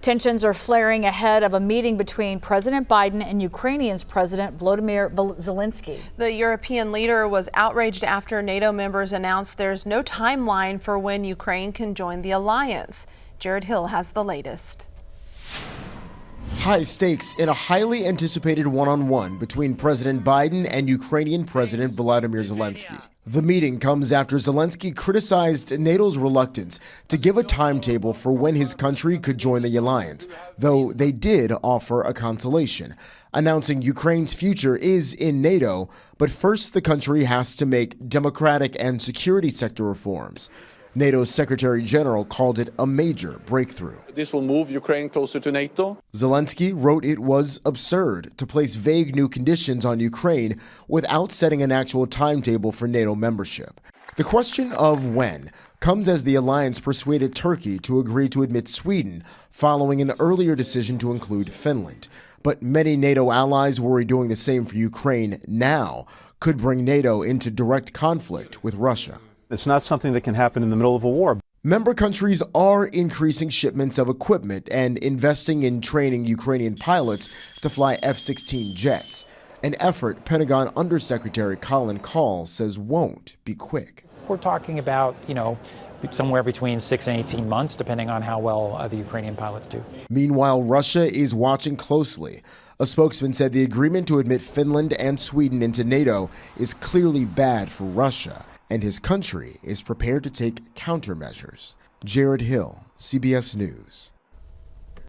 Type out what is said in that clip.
Tensions are flaring ahead of a meeting between President Biden and Ukrainian's President Volodymyr Zelensky. The European leader was outraged after NATO members announced there's no timeline for when Ukraine can join the alliance. Jared Hill has the latest. High stakes in a highly anticipated one-on-one between President Biden and Ukrainian President Volodymyr Zelensky. The meeting comes after Zelensky criticized NATO's reluctance to give a timetable for when his country could join the alliance, though they did offer a consolation, announcing Ukraine's future is in NATO, but first the country has to make democratic and security sector reforms. NATO's Secretary General called it a major breakthrough. This will move Ukraine closer to NATO. Zelensky wrote it was absurd to place vague new conditions on Ukraine without setting an actual timetable for NATO membership. The question of when comes as the alliance persuaded Turkey to agree to admit Sweden following an earlier decision to include Finland. But many NATO allies worry doing the same for Ukraine now could bring NATO into direct conflict with Russia. It's not something that can happen in the middle of a war. Member countries are increasing shipments of equipment and investing in training Ukrainian pilots to fly F-16 jets, an effort Pentagon Undersecretary Colin Kahl says won't be quick. We're talking about, somewhere between 6 and 18 months, depending on how well the Ukrainian pilots do. Meanwhile, Russia is watching closely. A spokesman said the agreement to admit Finland and Sweden into NATO is clearly bad for Russia, and his country is prepared to take countermeasures. Jared Hill, CBS News.